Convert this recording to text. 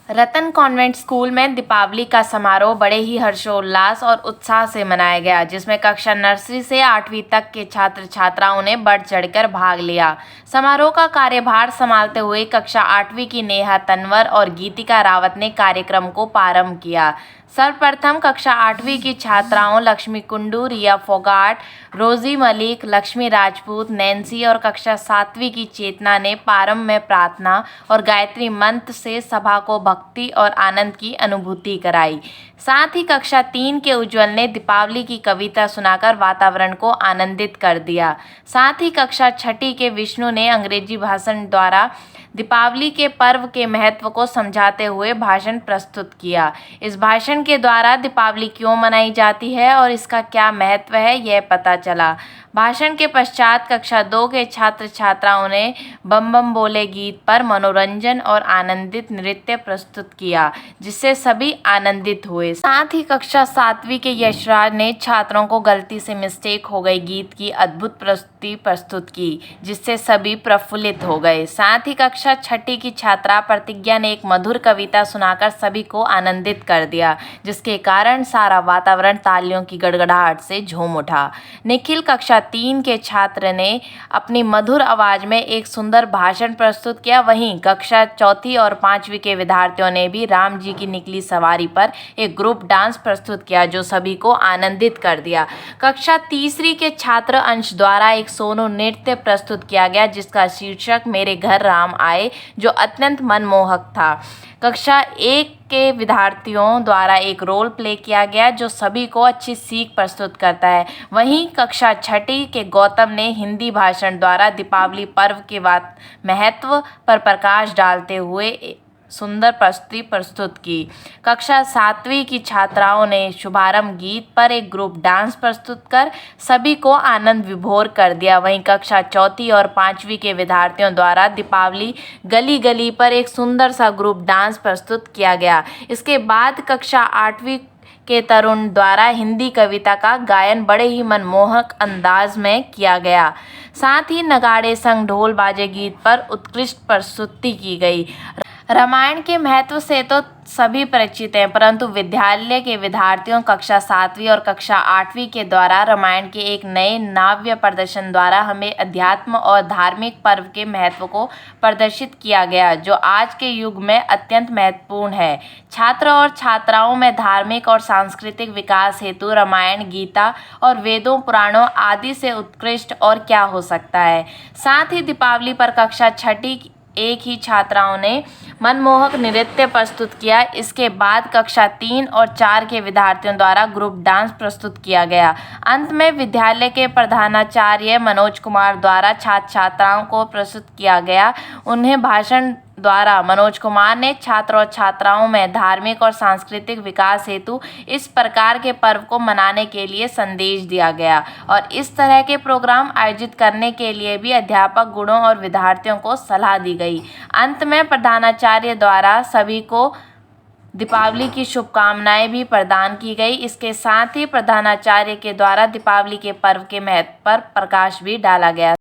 रतन convent school में दीपावली का समारोह बड़े ही हर्षोल्लास और उत्साह से मनाया गया, जिसमें कक्षा नर्सरी से 8वीं तक के छात्र छात्राओं ने बढ़ चढ़कर भाग लिया। समारोह का कार्यभार संभालते हुए कक्षा 8वीं की नेहा तन्वर और गीतिका रावत ने कार्यक्रम को प्रारंभ किया। सर्वप्रथम कक्षा 8वीं की छात्राओं लक्ष्मी कुंडू, रिया फोगाट, रोजी मलिक, लक्ष्मी राजपूत, नैन्सी और कक्षा 7वीं की चेतना ने प्रारंभ में प्रार्थना और गायत्री मंत्र से सभा को भक्ति और आनंद की अनुभूति कराई। साथ ही कक्षा 3 के उज्जवल ने दीपावली की कविता सुनाकर वातावरण को आनंदित कर दिया। साथ ही कक्षा 6 के विष्णु ने अंग्रेजी भाषण द्वारा दीपावली के पर्व के महत्व को समझाते हुए भाषण प्रस्तुत किया। इस भाषण के द्वारा दीपावली क्यों मनाई जाती है और इसका क्या महत्व है, यह पता चला। भाषण के पश्चात कक्षा 2 के छात्र छात्राओं ने बम बम बोले गीत पर मनोरंजन और आनंदित नृत्य प्रस्तुत किया, जिससे सभी आनंदित हुए। साथ ही कक्षा 7वीं के यशराज ने छात्रों को गलती से मिस्टेक हो गई गीत की अद्भुत प्रस्तुति प्रस्तुत की, जिससे सभी प्रफुल्लित हो गए। साथ ही कक्षा 6 की छात्रा प्रतिज्ञा ने एक मधुर कविता सुनाकर सभी को आनंदित कर दिया, जिसके कारण सारा वातावरण तालियों की गड़गड़ाहट से झूम उठा। निखिल कक्षा 3 के छात्र ने अपनी मधुर आवाज में एक सुंदर भाषण प्रस्तुत किया। वहीं कक्षा 4 और 5वीं के विद्यार्थियों ने भी राम जी की निकली सवारी पर एक ग्रुप डांस प्रस्तुत किया, जो सभी को आनंदित कर दिया। कक्षा 3री के छात्र अंश द्वारा एक सोनू नृत्य प्रस्तुत किया गया, जिसका शीर्षक मेरे घर राम आए, जो अत्यंत मनमोहक था। कक्षा 1 के विद्यार्थियों द्वारा एक रोल प्ले किया गया, जो सभी को अच्छी सीख प्रस्तुत करता है। वहीं कक्षा 6 के गौतम ने हिंदी भाषण द्वारा दीपावली पर्व के महत्व पर प्रकाश डालते हुए सुंदर प्रस्तुति प्रस्तुत की। कक्षा 7वीं की छात्राओं ने शुभारंभ गीत पर एक ग्रुप डांस प्रस्तुत कर सभी को आनंद विभोर कर दिया। वहीं कक्षा 4 और 5वीं के विद्यार्थियों द्वारा दीपावली गली गली पर एक सुंदर सा ग्रुप डांस प्रस्तुत किया गया। इसके बाद कक्षा 8वीं के तरुण द्वारा हिंदी कविता का गायन बड़े ही मनमोहक अंदाज में किया गया। साथ ही नगाड़े संग ढोल बाजे गीत पर उत्कृष्ट प्रस्तुति की गई। रामायण के महत्व से तो सभी परिचित हैं, परंतु विद्यालय के विद्यार्थियों कक्षा 7वीं और कक्षा 8वीं के द्वारा रामायण के एक नए नाट्य प्रदर्शन द्वारा हमें अध्यात्म और धार्मिक पर्व के महत्व को प्रदर्शित किया गया, जो आज के युग में अत्यंत महत्वपूर्ण है। छात्र और छात्राओं में धार्मिक और सांस्कृतिक विकास हेतु रामायण, गीता और वेदों, पुराणों आदि से उत्कृष्ट और क्या हो सकता है। साथ ही दीपावली पर कक्षा 6 एक ही छात्राओं ने मनमोहक नृत्य प्रस्तुत किया। इसके बाद कक्षा 3 और 4 के विद्यार्थियों द्वारा ग्रुप डांस प्रस्तुत किया गया। अंत में विद्यालय के प्रधानाचार्य मनोज कुमार द्वारा छात्र छात्राओं को प्रस्तुत किया गया। उन्हें भाषण द्वारा मनोज कुमार ने छात्र और छात्राओं में धार्मिक और सांस्कृतिक विकास हेतु इस प्रकार के पर्व को मनाने के लिए संदेश दिया गया और इस तरह के प्रोग्राम आयोजित करने के लिए भी अध्यापक गुणों और विद्यार्थियों को सलाह दी गई। अंत में प्रधानाचार्य द्वारा सभी को दीपावली की शुभकामनाएं भी प्रदान की गई। इसके साथ ही प्रधानाचार्य के द्वारा दीपावली के पर्व के महत्व पर प्रकाश भी डाला गया।